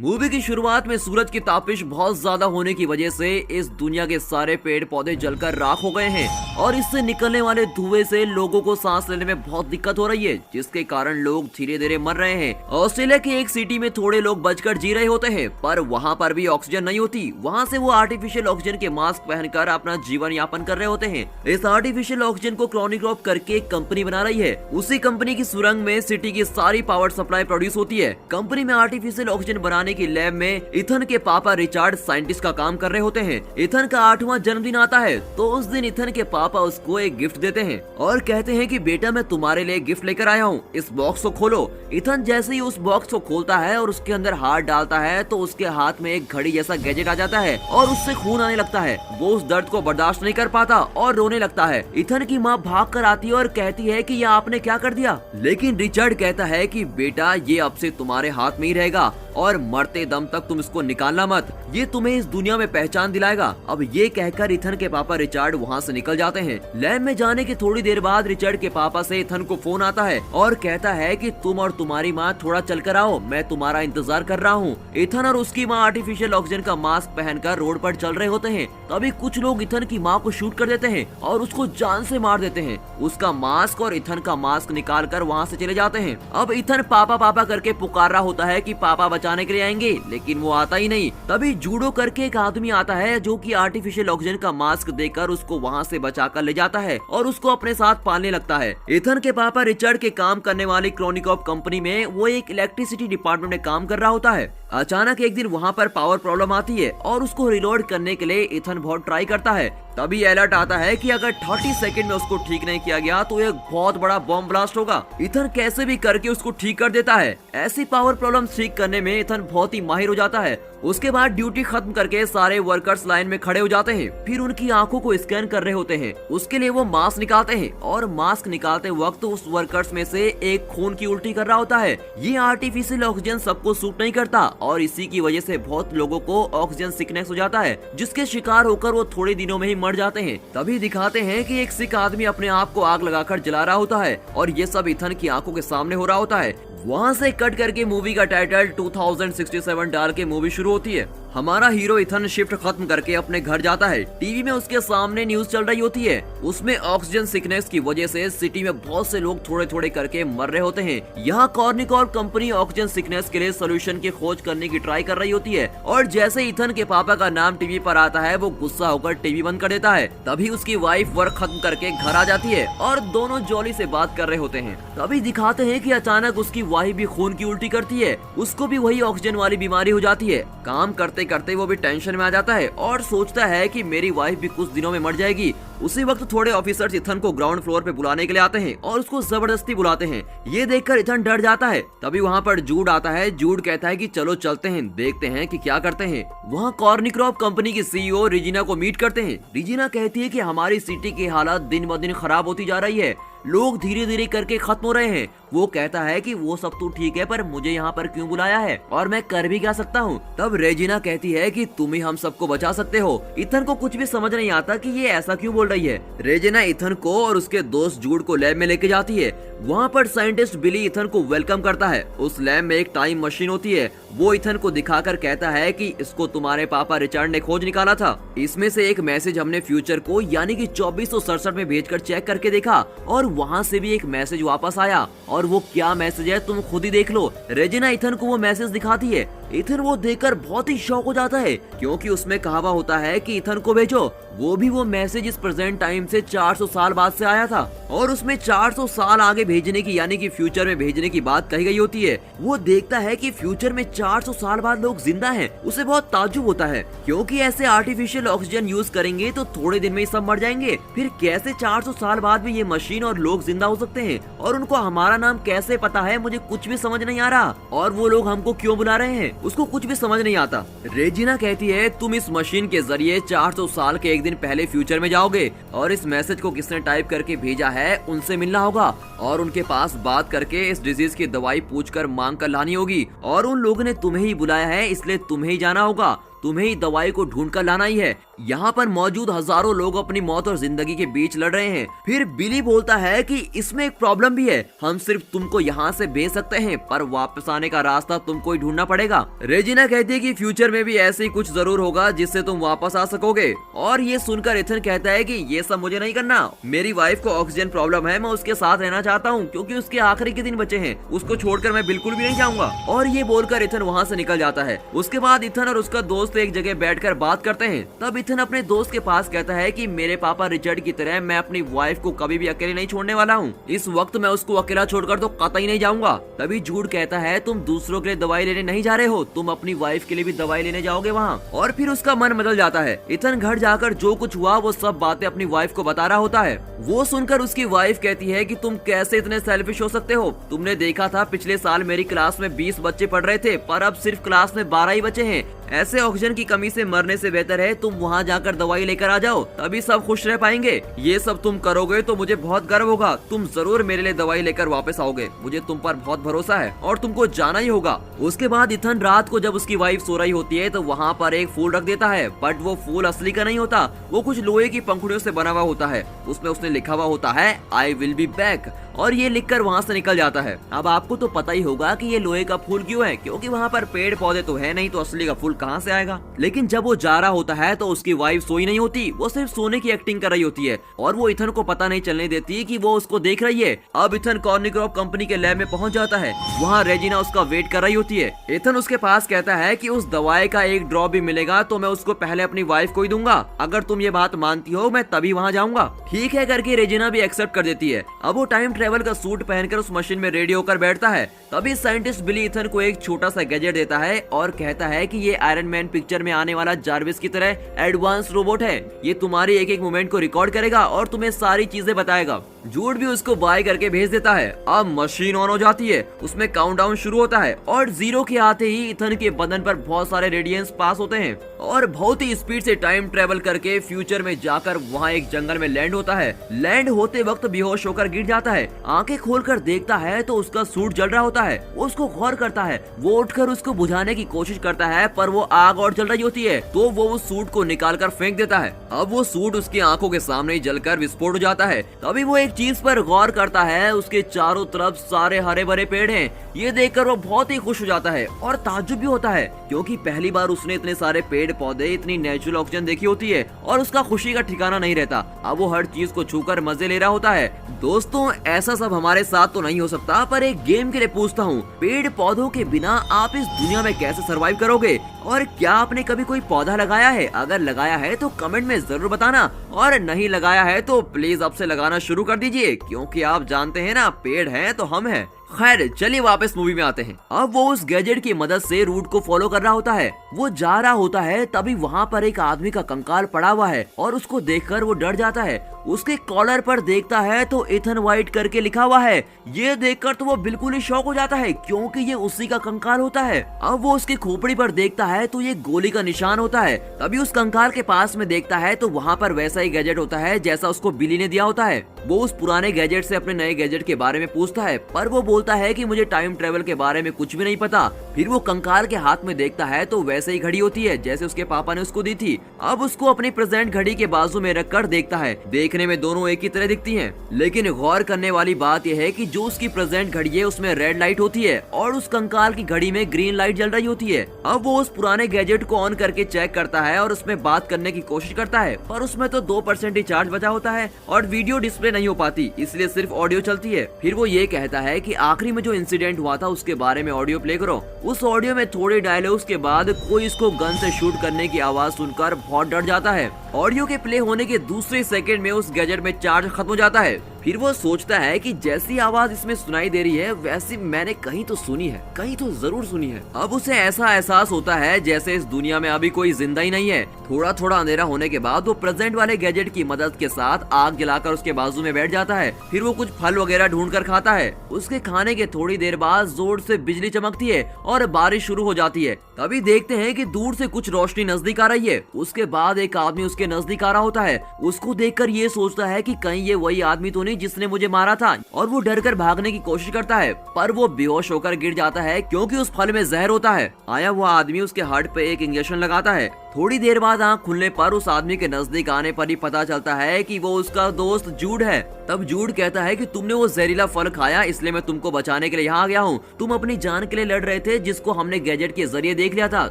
Movie की शुरुआत में सूरज की तापिश बहुत ज्यादा होने की वजह से इस दुनिया के सारे पेड़ पौधे जलकर राख हो गए हैं और इससे निकलने वाले धुएं से लोगों को सांस लेने में बहुत दिक्कत हो रही है, जिसके कारण लोग धीरे धीरे मर रहे हैं। ऑस्ट्रेलिया की एक सिटी में थोड़े लोग बचकर जी रहे होते हैं, पर वहाँ पर भी ऑक्सीजन नहीं होती। वहाँ से वो आर्टिफिशियल ऑक्सीजन के मास्क पहनकर अपना जीवन यापन कर रहे होते हैं। इस आर्टिफिशियल ऑक्सीजन को क्रोनिक्रॉप करके एक कंपनी बना रही है। उसी कंपनी की सुरंग में सिटी की सारी पावर सप्लाई प्रोड्यूस होती है। कंपनी में आर्टिफिशियल ऑक्सीजन बनाने की लैब में इथन के पापा रिचार्ड साइंटिस्ट का काम कर रहे होते हैं। इथन का 8वां जन्मदिन आता है, तो उस दिन इथन के पापा उसको एक गिफ्ट देते हैं और कहते हैं कि बेटा मैं तुम्हारे लिए गिफ्ट लेकर आया हूँ, इस बॉक्स को खोलो। इथन जैसे ही उस बॉक्स को खोलता है और उसके अंदर हाथ डालता है तो उसके हाथ में एक घड़ी जैसा गैजेट आ जाता है और उससे खून आने लगता है। वो उस दर्द को बर्दाश्त नहीं कर पाता और रोने लगता है। इथन की माँ भाग कर आती है और कहती है कि ये आपने क्या कर दिया, लेकिन रिचर्ड कहता है कि बेटा ये अब से तुम्हारे हाथ में ही रहेगा और मरते दम तक तुम इसको निकालना मत, ये तुम्हें इस दुनिया में पहचान दिलाएगा। अब ये कहकर इथन के पापा रिचर्ड वहाँ से निकल जाते हैं। लैब में जाने की थोड़ी देर बाद रिचर्ड के पापा से इथन को फोन आता है और कहता है कि तुम और तुम्हारी माँ थोड़ा चल कर आओ, मैं तुम्हारा इंतजार कर रहा हूँ। इथन और उसकी माँ आर्टिफिशियल ऑक्सीजन का मास्क पहनकर रोड पर चल रहे होते हैं। तभी कुछ लोग इथन की माँ को शूट कर देते हैं और उसको जान से मार देते हैं। उसका मास्क और इथन का मास्क निकाल कर वहाँ से चले जाते हैं। अब इथन पापा पापा करके पुकार रहा होता है कि पापा बचाने के लिए आएंगे, लेकिन वो आता ही नहीं। तभी जूडो करके एक आदमी आता है जो कि आर्टिफिशियल ऑक्सीजन का मास्क देकर उसको वहाँ से बचाकर ले जाता है और उसको अपने साथ पालने लगता है। इथन के पापा रिचर्ड के काम करने वाली क्रोनिक्रॉप कंपनी में वो एक इलेक्ट्रिसिटी डिपार्टमेंट में काम कर रहा होता है। अचानक एक दिन वहाँ पर पावर प्रॉब्लम आती है और उसको रिलोड करने के लिए इथन बहुत ट्राई करता है। तभी अलर्ट आता है कि अगर 30 सेकंड में उसको ठीक नहीं किया गया तो एक बहुत बड़ा बॉम्ब ब्लास्ट होगा। इथन कैसे भी करके उसको ठीक कर देता है। ऐसी पावर प्रॉब्लम ठीक करने में इथन बहुत ही माहिर हो जाता है। उसके बाद ड्यूटी खत्म करके सारे वर्कर्स लाइन में खड़े हो जाते हैं। फिर उनकी आंखों को स्कैन कर रहे होते हैं। उसके लिए वो मास्क निकालते हैं और मास्क निकालते वक्त उस वर्कर्स में से एक खून की उल्टी कर रहा होता है। ये आर्टिफिशियल ऑक्सीजन सबको सूट नहीं करता और इसी की वजह से बहुत लोगों को ऑक्सीजन सिकनेस हो जाता है, जिसके शिकार होकर वो थोड़े दिनों में ही मर जाते हैं। तभी दिखाते हैं कि एक सिख आदमी अपने आप को आग लगाकर जला रहा होता है और ये सब इथन की आंखों के सामने हो रहा होता है। वहाँ से कट करके मूवी का टाइटल 2067 डाल के मूवी शुरू होती है। हमारा हीरो इथन शिफ्ट खत्म करके अपने घर जाता है। टीवी में उसके सामने न्यूज चल रही होती है। उसमें ऑक्सीजन सिकनेस की वजह से सिटी में बहुत से लोग थोड़े थोड़े करके मर रहे होते हैं। यहाँ कॉर्निकॉर्प कंपनी ऑक्सीजन सिकनेस के लिए सोल्यूशन की खोज करने की ट्राई कर रही होती है और जैसे इथन के पापा का नाम टीवी पर आता है वो गुस्सा होकर टीवी बंद कर देता है। तभी उसकी वाइफ वर्क खत्म करके घर आ जाती है और दोनों जॉली से बात कर रहे होते हैं। तभी दिखाते हैं कि अचानक उसकी वाइफ भी खून की उल्टी करती है। उसको भी वही ऑक्सीजन वाली बीमारी हो जाती है। काम करते करते वो भी टेंशन में आ जाता है और सोचता है कि मेरी वाइफ भी कुछ दिनों में मर जाएगी। उसी वक्त थोड़े ऑफिसर्स इथन को ग्राउंड फ्लोर पे बुलाने के लिए आते हैं और उसको जबरदस्ती बुलाते हैं। ये देखकर इथन डर जाता है। तभी वहाँ पर जूड आता है। जूड कहता है कि चलो चलते हैं, देखते हैं कि क्या करते हैं। वहाँ कॉर्निक्रॉप कंपनी की सीईओ रिजिना को मीट करते हैं। रिजिना कहती है कि हमारी सिटी की हालत दिन ब दिन खराब होती जा रही है, लोग धीरे धीरे करके खत्म हो रहे हैं। वो कहता है कि वो सब तो ठीक है, पर मुझे यहाँ पर क्यों बुलाया है और मैं कर भी क्या सकता हूँ। तब रेजिना कहती है कि तुम ही हम सबको बचा सकते हो। इथन को कुछ भी समझ नहीं आता कि ये ऐसा क्यों बोल रही है। रेजिना इथन को और उसके दोस्त जूड को लैब में लेके जाती है। वहाँ पर साइंटिस्ट बिली इथन को वेलकम करता है। उस लैब में एक टाइम मशीन होती है। वो इथन को दिखाकर कहता है कि इसको तुम्हारे पापा रिचर्ड ने खोज निकाला था। इसमें से एक मैसेज हमने फ्यूचर को यानी कि 2467 में भेजकर चेक करके देखा और वहाँ से भी एक मैसेज वापस आया और वो क्या मैसेज है तुम खुद ही देख लो। रेजिना इथन को वो मैसेज दिखाती है। इथन वो देखकर बहुत ही शॉक हो जाता है क्योंकि उसमें कहा हुआ होता है कि इथन को भेजो। वो भी वो मैसेज इस प्रेजेंट टाइम से 400 साल बाद से आया था और उसमें 400 साल आगे भेजने की यानी कि फ्यूचर में भेजने की बात कही गई होती है। वो देखता है कि फ्यूचर में 400 साल बाद लोग जिंदा हैं। उसे बहुत ताज्जुब होता है क्योंकि ऐसे आर्टिफिशियल ऑक्सीजन यूज करेंगे तो थोड़े दिन में ही सब मर जाएंगे। फिर कैसे 400 साल बाद भी ये मशीन और लोग जिंदा हो सकते हैं और उनको हमारा नाम कैसे पता है, मुझे कुछ भी समझ नहीं आ रहा और वो लोग हमको क्यों बुला रहे हैं, उसको कुछ भी समझ नहीं आता। रेजिना कहती है तुम इस मशीन के जरिए 400 साल के एक दिन पहले फ्यूचर में जाओगे और इस मैसेज को किसने टाइप करके भेजा है उनसे मिलना होगा और उनके पास बात करके इस डिजीज की दवाई पूछकर मांग कर लानी होगी और उन लोगों ने तुम्हें ही बुलाया है इसलिए तुम्हें ही जाना होगा, तुम्हें ही दवाई को ढूंढ कर लाना ही है। यहाँ पर मौजूद हजारों लोग अपनी मौत और जिंदगी के बीच लड़ रहे हैं। फिर बिली बोलता है कि इसमें एक प्रॉब्लम भी है, हम सिर्फ तुमको यहाँ से भेज सकते हैं पर वापस आने का रास्ता तुमको ही ढूंढना पड़ेगा। रेजिना कहती है कि फ्यूचर में भी ऐसे ही कुछ जरूर होगा जिससे तुम वापस आ सकोगे। और ये सुनकर इथन कहता है कि ये सब मुझे नहीं करना, मेरी वाइफ को ऑक्सीजन प्रॉब्लम है, मैं उसके साथ रहना चाहता हूँ क्योंकि उसके आखिरी के दिन बचे हैं, उसको छोड़कर मैं बिल्कुल भी नहीं जाऊंगा। और ये बोलकर इथन वहाँ से निकल जाता है। उसके बाद इथन और उसका दोस्त एक जगह बैठकर बात करते हैं। तब इथन अपने दोस्त के पास कहता है कि मेरे पापा रिचर्ड की तरह मैं अपनी वाइफ को कभी भी अकेले नहीं छोड़ने वाला हूँ, इस वक्त मैं उसको अकेला छोड़कर तो कतई नहीं जाऊंगा। तभी झूठ कहता है तुम दूसरों के लिए दवाई लेने नहीं जा रहे हो, तुम अपनी वाइफ के लिए भी दवाई लेने जाओगे वहाँ। और फिर उसका मन बदल जाता है। इथन घर जाकर जो कुछ हुआ वो सब बातें अपनी वाइफ को बता रहा होता है। वो सुनकर उसकी वाइफ कहती है कि तुम कैसे इतने सेल्फिश हो सकते हो, तुमने देखा था पिछले साल मेरी क्लास में 20 बच्चे पढ़ रहे थे पर अब सिर्फ क्लास में 12 ही बचे हैं, ऐसे ऑक्सीजन की कमी से मरने से बेहतर है तुम वहाँ जाकर दवाई लेकर आ जाओ, तभी सब खुश रह पाएंगे। ये सब तुम करोगे तो मुझे बहुत गर्व होगा, तुम जरूर मेरे लिए दवाई लेकर वापस आओगे, मुझे तुम पर बहुत भरोसा है और तुमको जाना ही होगा। उसके बाद इथन रात को जब उसकी वाइफ सो रही होती है तो वहाँ पर एक फूल रख देता है, बट वो फूल असली का नहीं होता, वो कुछ लोहे की पंखुड़ियों से बना हुआ होता है। उसमें उसने लिखा हुआ होता है आई विल बी बैक, और ये लिखकर वहाँ से निकल जाता है। अब आपको तो पता ही होगा कि ये लोहे का फूल क्यों है, क्योंकि वहाँ पर पेड़ पौधे तो है नहीं, तो असली का फूल कहाँ से आएगा। लेकिन जब वो जा रहा होता है तो उसकी वाइफ सोई नहीं होती, वो सिर्फ सोने की एक्टिंग कर रही होती है और वो इथन को पता नहीं चलने देती कि वो उसको देख रही है। अब इथन कॉर्निक्रॉप कंपनी के लैब में पहुंच जाता है। वहाँ रेजिना उसका वेट कर रही होती है। इथन उसके पास कहता है कि उस दवाई का एक ड्रॉप भी मिलेगा तो मैं उसको पहले अपनी वाइफ को ही दूंगा, अगर तुम ये बात मानती हो मैं तभी वहाँ जाऊंगा। ठीक है करके रेजिना भी एक्सेप्ट कर देती है। अब वो टाइम ट्रेवल का सूट पहनकर उस मशीन में रेडी होकर बैठता है। तभी साइंटिस्ट बिली इथन को एक छोटा सा गैजेट देता है और कहता है कि ये आयरन मैन पिक्चर में आने वाला जार्विस की तरह एडवांस रोबोट है, ये तुम्हारी एक एक मूवमेंट को रिकॉर्ड करेगा और तुम्हें सारी चीजें बताएगा। जूड भी उसको बाय करके भेज देता है। अब मशीन ऑन हो जाती है, उसमें काउंटडाउन शुरू होता है और 0 के आते ही इथन के बदन पर बहुत सारे रेडियंस पास होते हैं और बहुत ही स्पीड से टाइम ट्रेवल करके फ्यूचर में जाकर वहाँ एक जंगल में लैंड होता है। लैंड होते वक्त बेहोश होकर गिर जाता है। आंखें खोलकर देखता है तो उसका सूट जल रहा होता है। वो उसको गौर करता है, वो उठकर उसको बुझाने की कोशिश करता है पर वो आग और जल रही होती है, तो वो उस सूट को निकाल कर फेंक देता है। अब वो सूट उसकी आंखों के सामने ही जलकर विस्फोट हो जाता है। तभी वो एक चीज पर गौर करता है, उसके चारों तरफ सारे हरे भरे पेड़ हैं। ये देखकर वो बहुत ही खुश हो जाता है और ताज्जुब भी होता है क्योंकि पहली बार उसने इतने सारे पेड़ पौधे, इतनी नेचुरल ऑक्सीजन देखी होती है और उसका खुशी का ठिकाना नहीं रहता। अब वो हर चीज को छूकर मजे ले रहा होता है। दोस्तों ऐसा सब हमारे साथ तो नहीं हो सकता, पर एक गेम के लिए पूछता हूँ, पेड़ पौधों के बिना आप इस दुनिया में कैसे सरवाइव करोगे? और क्या आपने कभी कोई पौधा लगाया है? अगर लगाया है तो कमेंट में जरूर बताना, और नहीं लगाया है तो प्लीज अब से लगाना शुरू कर दीजिए, क्योंकि आप जानते हैं ना, पेड़ हैं तो हम हैं। खैर चलिए वापस मूवी में आते हैं। अब वो उस गैजेट की मदद से रूट को फॉलो कर रहा होता है। वो जा रहा होता है तभी वहाँ पर एक आदमी का कंकाल पड़ा हुआ है और उसको देखकर वो डर जाता है। उसके कॉलर पर देखता है तो इथन वाइट करके लिखा हुआ है। ये देखकर तो वो बिल्कुल ही शॉक हो जाता है क्योंकि ये उसी का कंकाल होता है। अब वो उसकी खोपड़ी पर देखता है तो ये गोली का निशान होता है। तभी उस कंकाल के पास में देखता है तो वहाँ पर वैसा ही गैजेट होता है जैसा उसको बिली ने दिया होता है। वो उस पुराने गैजेट से अपने नए गैजेट के बारे में पूछता है, पर वो बोलता है कि मुझे टाइम ट्रेवल के बारे में कुछ भी नहीं पता। फिर वो कंकाल के हाथ में देखता है तो वैसे ही घड़ी होती है जैसे उसके पापा ने उसको दी थी। अब उसको अपनी प्रेजेंट घड़ी के बाजू में रखकर देखता है। देखने में दोनों एक ही तरह दिखती हैं, लेकिन गौर करने वाली बात यह है कि जो उसकी प्रेजेंट घड़ी है उसमें रेड लाइट होती है और उस कंकाल की घड़ी में ग्रीन लाइट जल रही होती है। अब वो उस पुराने गैजेट को ऑन करके चेक करता है और उसमें बात करने की कोशिश करता है, पर उसमें तो 2% ही चार्ज बचा होता है और वीडियो डिस्प्ले नहीं हो पाती, इसलिए सिर्फ ऑडियो चलती है। फिर वो ये कहता है कि आखिरी में जो इंसिडेंट हुआ था उसके बारे में ऑडियो प्ले करो। उस ऑडियो में थोड़े डायलॉग्स के बाद कोई इसको गन से शूट करने की आवाज सुनकर बहुत डर जाता है। ऑडियो के प्ले होने के दूसरे सेकंड में उस गैजेट में चार्ज खत्म हो जाता है। फिर वो सोचता है कि जैसी आवाज इसमें सुनाई दे रही है वैसी मैंने कहीं तो सुनी है, कहीं तो जरूर सुनी है। अब उसे ऐसा एहसास होता है जैसे इस दुनिया में अभी कोई जिंदा ही नहीं है। थोड़ा थोड़ा अंधेरा होने के बाद वो प्रेजेंट वाले गैजेट की मदद के साथ आग जलाकर उसके बाजू में बैठ जाता है। फिर वो कुछ फल वगैरह ढूंढ कर खाता है। उसके खाने के थोड़ी देर बाद जोर से बिजली चमकती है और बारिश शुरू हो जाती है। तभी देखते हैं कि दूर से कुछ रोशनी नजदीक आ रही है। उसके बाद एक आदमी उसके नजदीक आ रहा होता है। उसको देखकर ये सोचता है कि कहीं ये वही आदमी तो नहीं जिसने मुझे मारा था, और वो डर कर भागने की कोशिश करता है, पर वो बेहोश होकर गिर जाता है क्योंकि उस फल में जहर होता है। आया हुआ आदमी उसके हार्ट पे एक इंजेक्शन लगाता है थोड़ी देर बाद आंख खुलने पर उस आदमी के नजदीक आने पर ही पता चलता है कि वो उसका दोस्त जूड है। तब जूड कहता है कि तुमने वो जहरीला फल खाया, इसलिए मैं तुमको बचाने के लिए यहाँ आ गया हूँ। तुम अपनी जान के लिए लड़ रहे थे, जिसको हमने गैजेट के जरिए देख लिया था।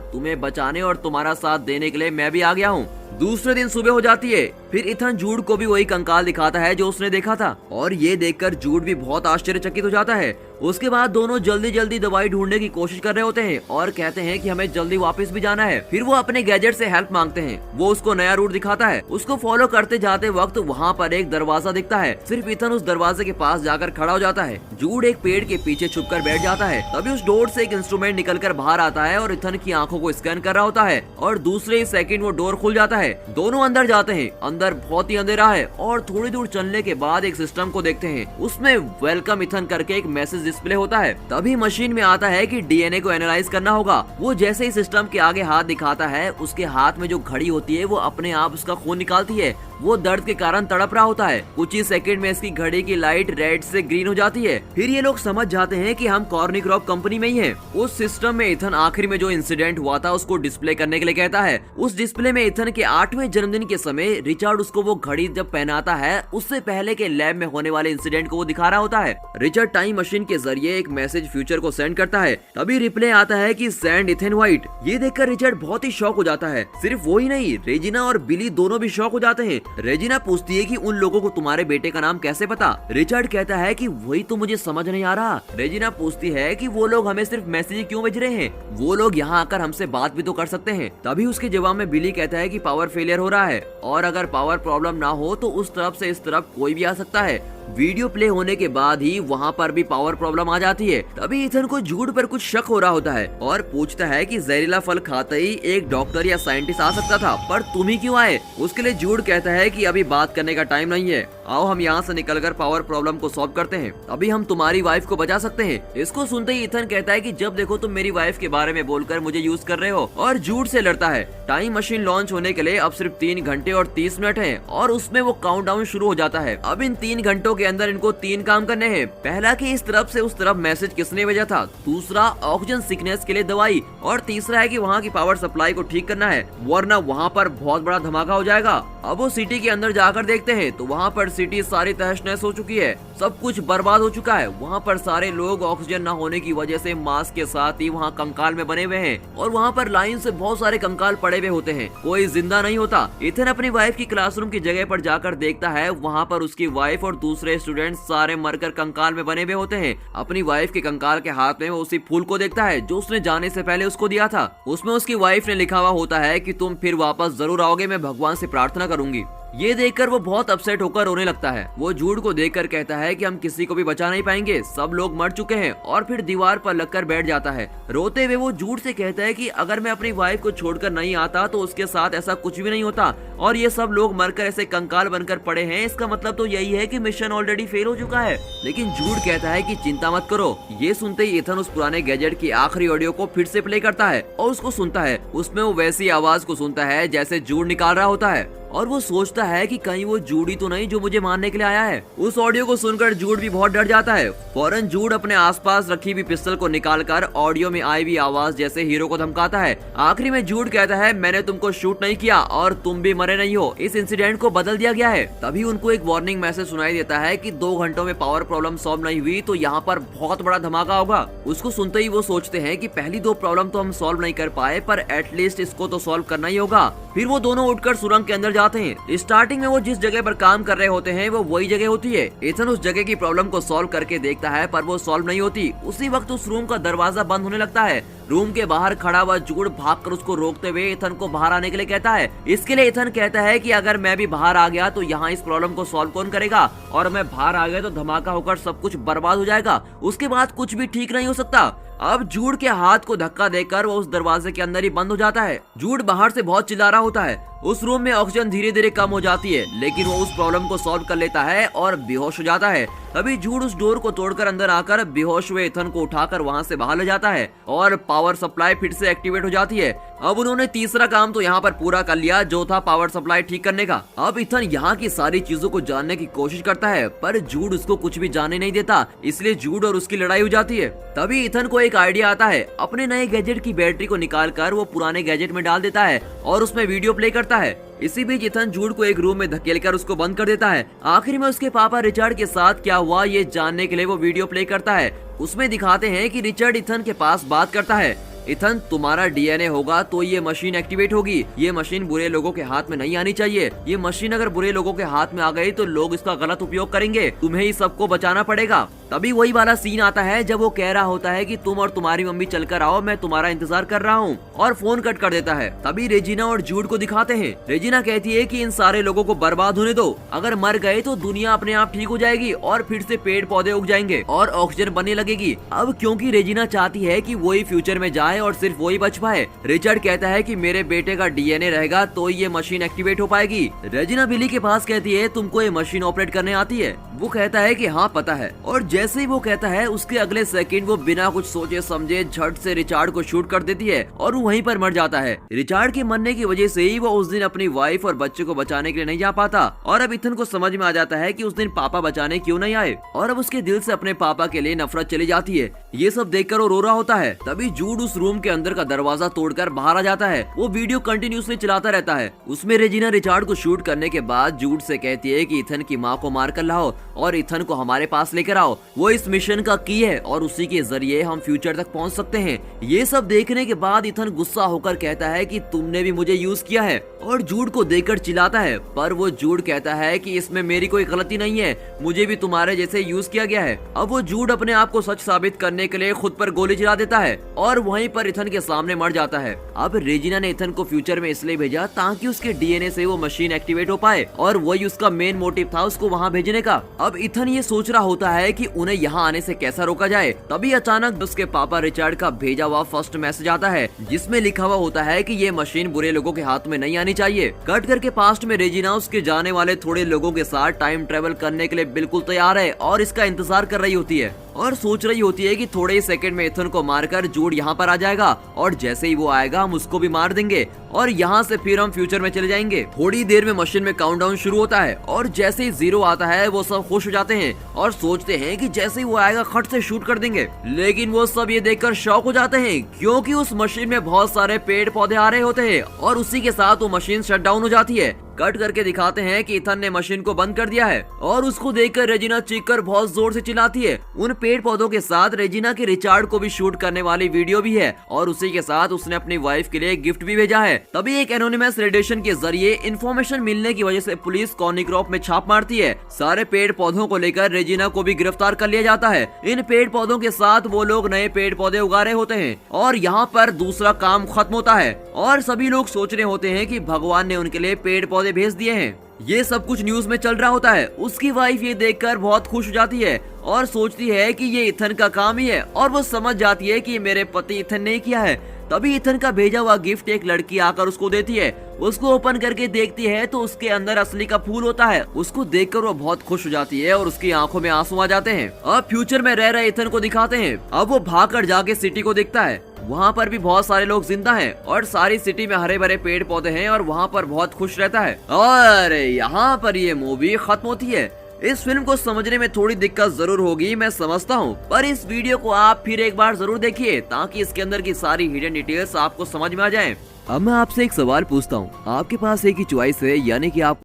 तुम्हें बचाने और तुम्हारा साथ देने के लिए मैं भी आ गया हूँ। दूसरे दिन सुबह हो जाती है। फिर इथन जूड को भी वही कंकाल दिखाता है जो उसने देखा था, और ये देखकर जूड भी बहुत आश्चर्यचकित हो जाता है। उसके बाद दोनों जल्दी जल्दी दवाई ढूंढने की कोशिश कर रहे होते हैं और कहते हैं कि हमें जल्दी वापस भी जाना है। फिर वो अपने गैजेट से हेल्प मांगते हैं। वो उसको नया रूट दिखाता है। उसको फॉलो करते जाते वक्त वहाँ पर एक दरवाजा दिखता है। सिर्फ इथन उस दरवाजे के पास जाकर खड़ा हो जाता है। जूड एक पेड़ के पीछे छुपकर बैठ जाता है। तभी उस डोर से एक इंस्ट्रूमेंट निकलकर बाहर आता है और इथन की आंखों को स्कैन कर रहा होता है, और दूसरे ही सेकंड वो डोर खुल जाता है। दोनों अंदर जाते हैं। अंदर बहुत ही अंधेरा है और थोड़ी दूर चलने के बाद एक सिस्टम को देखते हैं। उसमें वेलकम इथन करके एक मैसेज डिस्प्ले होता है। तभी मशीन में आता है कि डीएनए को एनालाइज करना होगा। वो जैसे ही सिस्टम के आगे हाथ दिखाता है, उसके हाथ में जो घड़ी होती है वो अपने आप उसका खून निकालती है। वो दर्द के कारण तड़प रहा होता है। कुछ ही सेकंड में इसकी घड़ी की लाइट रेड से ग्रीन हो जाती है। फिर ये लोग समझ जाते हैं कि हम कॉर्निक्रॉप कंपनी में ही हैं। उस सिस्टम में इथन आखिर में जो इंसिडेंट हुआ था उसको डिस्प्ले करने के लिए कहता है। उस डिस्प्ले में इथन के 8वें जन्मदिन के समय रिचर्ड उसको वो घड़ी जब पहनाता है, उससे पहले के लैब में होने वाले इंसिडेंट को वो दिखा रहा होता है। रिचर्ड टाइम मशीन के जरिए एक मैसेज फ्यूचर को सेंड करता है। तभी रिप्ले आता है कि सेंड इथन व्हाइट। ये देखकर रिचर्ड बहुत ही शॉक हो जाता है। सिर्फ वो ही नहीं, रेजिना और बिली दोनों भी शॉक हो जाते हैं। रेजिना पूछती है कि उन लोगों को तुम्हारे बेटे का नाम कैसे पता। रिचर्ड कहता है कि वही तो मुझे समझ नहीं आ रहा। रेजिना पूछती है कि वो लोग हमें सिर्फ मैसेज क्यों भेज रहे हैं, वो लोग यहाँ आकर हमसे बात भी तो कर सकते हैं। तभी उसके जवाब में बिली कहता है कि पावर फेलियर हो रहा है, और अगर पावर प्रॉब्लम ना हो तो उस तरफ से इस तरफ कोई भी आ सकता है। वीडियो प्ले होने के बाद ही वहाँ पर भी पावर प्रॉब्लम आ जाती है। तभी इथन को जूड पर कुछ शक हो रहा होता है और पूछता है कि जहरीला फल खाते ही एक डॉक्टर या साइंटिस्ट आ सकता था, पर तुम ही क्यों आए। उसके लिए जूड कहता है कि अभी बात करने का टाइम नहीं है, आओ हम यहाँ से निकलकर पावर प्रॉब्लम को सॉल्व करते हैं, अभी हम तुम्हारी वाइफ को बचा सकते हैं। इसको सुनते ही इथन कहता है कि जब देखो तुम मेरी वाइफ के बारे में बोलकर मुझे यूज कर रहे हो, और जूड से लड़ता है। टाइम मशीन लॉन्च होने के लिए अब सिर्फ 3 घंटे और 30 मिनट है, और उसमें वो काउंटडाउन शुरू हो जाता है। अब इन 3 घंटों के अंदर इनको 3 काम करने हैं। पहला कि इस तरफ से उस तरफ मैसेज किसने भेजा था, दूसरा ऑक्सीजन सिकनेस के लिए दवाई, और तीसरा है कि वहाँ की पावर सप्लाई को ठीक करना है, वरना वहाँ पर बहुत बड़ा धमाका हो जाएगा। अब वो सिटी के अंदर जाकर देखते हैं तो वहाँ पर सिटी सारी तहस नहस हो चुकी है। सब कुछ बर्बाद हो चुका है। वहाँ पर सारे लोग ऑक्सीजन न होने की वजह से मास्क के साथ ही वहाँ कंकाल में बने हुए हैं, और वहाँ पर लाइन से बहुत सारे कंकाल पड़े हुए होते हैं, कोई जिंदा नहीं होता। इथन अपनी वाइफ की क्लासरूम की जगह पर जाकर देखता है, वहाँ पर उसकी वाइफ और दूसरे स्टूडेंट सारे मरकर कंकाल में बने हुए होते हैं। अपनी वाइफ के कंकाल के हाथ में वो उसी फूल को देखता है जो उसने जाने से पहले उसको दिया था। उसमें उसकी वाइफ ने लिखा हुआ होता है कि तुम फिर वापस जरूर आओगे, मैं भगवान से प्रार्थना करूंगी। ये देखकर वो बहुत अपसेट होकर रोने लगता है। वो जूड को देखकर कहता है कि हम किसी को भी बचा नहीं पाएंगे, सब लोग मर चुके हैं, और फिर दीवार पर लगकर बैठ जाता है। रोते हुए वो जूड से कहता है कि अगर मैं अपनी वाइफ को छोड़कर नहीं आता तो उसके साथ ऐसा कुछ भी नहीं होता, और ये सब लोग मरकर ऐसे कंकाल बनकर पड़े हैं, इसका मतलब तो यही है कि मिशन ऑलरेडी फेल हो चुका है। लेकिन जूड कहता है कि चिंता मत करो। ये सुनते ही इथन उस पुराने गैजेट की आखिरी ऑडियो को फिर से प्ले करता है और उसको सुनता है। उसमें वो वैसी आवाज को सुनता है जैसे जूड निकाल रहा होता है, और वो सोचता है कि कहीं वो जूड ही तो नहीं जो मुझे मारने के लिए आया है। उस ऑडियो को सुनकर जूड भी बहुत डर जाता है। फौरन जूड अपने आसपास रखी हुई पिस्टल को निकालकर ऑडियो में आई हुई आवाज जैसे हीरो को धमकाता है। आखिरी में जूड कहता है, मैंने तुमको शूट नहीं किया और तुम भी मरे नहीं हो, इस इंसिडेंट को बदल दिया गया है। तभी उनको एक वार्निंग मैसेज सुनाई देता है कि 2 घंटों में पावर प्रॉब्लम सॉल्व नहीं हुई तो यहाँ पर बहुत बड़ा धमाका होगा। उसको सुनते ही वो सोचते हैं कि पहली 2 प्रॉब्लम तो हम सॉल्व नहीं कर पाए, पर एटलीस्ट इसको तो सॉल्व करना ही होगा। फिर वो दोनों उठकर सुरंग के अंदर जाते हैं। स्टार्टिंग में वो जिस जगह पर काम कर रहे होते हैं वो वही जगह होती है। इथन उस जगह की प्रॉब्लम को सॉल्व करके देखता है, पर वो सॉल्व नहीं होती। उसी वक्त उस रूम का दरवाजा बंद होने लगता है। रूम के बाहर खड़ा हुआ जूड भागकर उसको रोकते हुए इथन को बाहर आने के लिए कहता है। इसके लिए इथन कहता है कि अगर मैं भी बाहर आ गया तो यहाँ इस प्रॉब्लम को सॉल्व कौन करेगा, और मैं बाहर आ गया तो धमाका होकर सब कुछ बर्बाद हो जाएगा, उसके बाद कुछ भी ठीक नहीं हो सकता। अब जूड के हाथ को धक्का देकर वो उस दरवाजे के अंदर ही बंद हो जाता है। जूड बाहर से बहुत चिल्ला रहा होता है। उस रूम में ऑक्सीजन धीरे धीरे कम हो जाती है, लेकिन वो उस प्रॉब्लम को सॉल्व कर लेता है और बेहोश हो जाता है। तभी जूड उस डोर को तोड़कर अंदर आकर बेहोश हुए इथन को उठाकर वहाँ से बाहर ले जाता है और पावर सप्लाई फिर से एक्टिवेट हो जाती है। अब उन्होंने तीसरा काम तो यहाँ पर पूरा कर लिया, जो था पावर सप्लाई ठीक करने का। अब इथन यहाँ की सारी चीजों को जानने की कोशिश करता है, पर जूड उसको कुछ भी जानने नहीं देता, इसलिए जूड और उसकी लड़ाई हो जाती है। तभी इथन को एक आइडिया आता है, अपने नए गैजेट की बैटरी को निकालकर वो पुराने गैजेट में डाल देता है और उसमें वीडियो प्ले करता है। इसी बीच इथन जूड को एक रूम में धकेलकर उसको बंद कर देता है। आखिर में उसके पापा रिचर्ड के साथ क्या हुआ ये जानने के लिए वो वीडियो प्ले करता है। उसमें दिखाते हैं कि रिचर्ड इथन के पास बात करता है, इथन तुम्हारा डीएनए होगा तो ये मशीन एक्टिवेट होगी। ये मशीन बुरे लोगों के हाथ में नहीं आनी चाहिए। ये मशीन अगर बुरे लोगों के हाथ में आ गई तो लोग इसका गलत उपयोग करेंगे, तुम्हें ही सबको बचाना पड़ेगा। तभी वही वाला सीन आता है जब वो कह रहा होता है कि तुम और तुम्हारी मम्मी चलकर आओ, मैं तुम्हारा इंतजार कर रहा हूँ, और फोन कट कर देता है। तभी रेजिना और जूड को दिखाते हैं। रेजिना कहती है कि इन सारे लोगों को बर्बाद होने दो, अगर मर गए तो दुनिया अपने आप ठीक हो जाएगी और फिर से पेड़ पौधे उग जाएंगे और ऑक्सीजन बनने लगेगी। अब क्योंकि रेजिना चाहती है कि वही फ्यूचर में जाए और सिर्फ वही बच पाए, रिचर्ड कहता है कि मेरे बेटे का डीएनए रहेगा तो ये मशीन एक्टिवेट हो पाएगी। रेजिना बिली के पास कहती है तुमको ये मशीन ऑपरेट करने आती है? वो कहता है कि हाँ पता है, और जैसे ही वो कहता है उसके अगले सेकंड वो बिना कुछ सोचे समझे झट से रिचर्ड को शूट कर देती है और वो वहीं पर मर जाता है। रिचर्ड के मरने की वजह से ही वो उस दिन अपनी वाइफ और बच्चे को बचाने के लिए नहीं जा पाता, और अब इथन को समझ में आ जाता है कि उस दिन पापा बचाने क्यों नहीं आए, और अब उसके दिल से अपने पापा के लिए नफरत चली जाती है। ये सब देखकर वो रो रहा होता है। तभी जूड उस रूम के अंदर का दरवाजा तोड़कर बाहर आ जाता है। वो वीडियो कंटिन्यूसली चलाता रहता है। उसमें रेजिना रिचर्ड को शूट करने के बाद जूड से कहती है कि इथन की माँ को मार कर लाओ और इथन को हमारे पास लेकर आओ, वो इस मिशन का की है और उसी के जरिए हम फ्यूचर तक पहुंच सकते हैं। ये सब देखने के बाद इथन गुस्सा होकर कहता है कि तुमने भी मुझे यूज किया है, और जूड को देखकर चिल्लाता है, पर वो जूड कहता है कि इसमें मेरी कोई गलती नहीं है, मुझे भी तुम्हारे जैसे यूज किया गया है। अब वो जूड अपने आप को सच साबित करने के लिए खुद पर गोली चला देता है और वहीं पर इथन के सामने मर जाता है। अब रेजिना ने इथन को फ्यूचर में इसलिए भेजा ताकि उसके डीएनए से वो मशीन एक्टिवेट हो पाए, और वही उसका मेन मोटिव था उसको वहाँ भेजने का। अब इथन ये सोच रहा होता है कि उन्हें यहाँ आने से कैसा रोका जाए। तभी अचानक उसके पापा रिचर्ड का भेजा हुआ फर्स्ट मैसेज आता है, जिसमें लिखा हुआ होता है कि ये मशीन बुरे लोगों के हाथ में नहीं आनी चाहिए। कट करके पास्ट में रेजिना उसके जाने वाले थोड़े लोगों के साथ टाइम ट्रेवल करने के लिए बिल्कुल तैयार है और इसका इंतजार कर रही होती है, और सोच रही होती है कि थोड़े ही सेकंड में इथन को मारकर जूड यहाँ पर आ जाएगा, और जैसे ही वो आएगा हम उसको भी मार देंगे और यहाँ से फिर हम फ्यूचर में चले जाएंगे। थोड़ी देर में मशीन में काउंटडाउन शुरू होता है और जैसे ही 0 आता है वो सब खुश हो जाते हैं और सोचते हैं कि जैसे ही वो आएगा खट से शूट कर देंगे, लेकिन वो सब ये देखकर शॉक हो जाते हैं क्योंकि उस मशीन में बहुत सारे पेड़ पौधे आ रहे होते हैं और उसी के साथ वो मशीन शट डाउन हो जाती है। कट करके दिखाते हैं कि इथन ने मशीन को बंद कर दिया है और उसको देखकर रेजिना चीखकर बहुत जोर से चिल्लाती है। उन पेड़ पौधों के साथ रेजिना के रिचर्ड को भी शूट करने वाली वीडियो भी है और उसी के साथ उसने अपनी वाइफ के लिए गिफ्ट भी भेजा है। तभी एक एनोनिमस रेडिएशन के जरिए इन्फॉर्मेशन मिलने की वजह से पुलिस कॉर्निक्रॉप में छाप मारती है। सारे पेड़ पौधों को लेकर रेजिना को भी गिरफ्तार कर लिया जाता है। इन पेड़ पौधों के साथ वो लोग नए पेड़ पौधे उगा रहे होते हैं और यहाँ पर दूसरा काम खत्म होता है और सभी लोग सोच रहे होते हैं कि भगवान ने उनके लिए पेड़ पौधे भेज दिए हैं। ये सब कुछ न्यूज में चल रहा होता है। उसकी वाइफ ये देखकर बहुत खुश हो जाती है और सोचती है कि ये इथन का काम ही है और वो समझ जाती है कि ये मेरे पति इथन ने किया है। तभी इथन का भेजा हुआ गिफ्ट एक लड़की आकर उसको देती है। उसको ओपन करके देखती है तो उसके अंदर असली का फूल होता है। उसको देखकर वो बहुत खुश हो जाती है और उसकी आंखों में आंसू आ जाते हैं। अब फ्यूचर में रह रहे इथन को दिखाते हैं। अब वो भागकर जाके सिटी को देखता है। वहाँ पर भी बहुत सारे लोग जिंदा हैं और सारी सिटी में हरे भरे पेड़ पौधे हैं और वहाँ पर बहुत खुश रहता है। और यहाँ पर ये मूवी खत्म होती है। इस फिल्म को समझने में थोड़ी दिक्कत जरूर होगी, मैं समझता हूँ, पर इस वीडियो को आप फिर एक बार जरूर देखिए ताकि इसके अंदर की सारी हिडन डिटेल्स आपको समझ में आ जाएं। अब मैं आपसे एक सवाल पूछता हूँ, आपके पास एक ही चॉइस है, यानी कि आप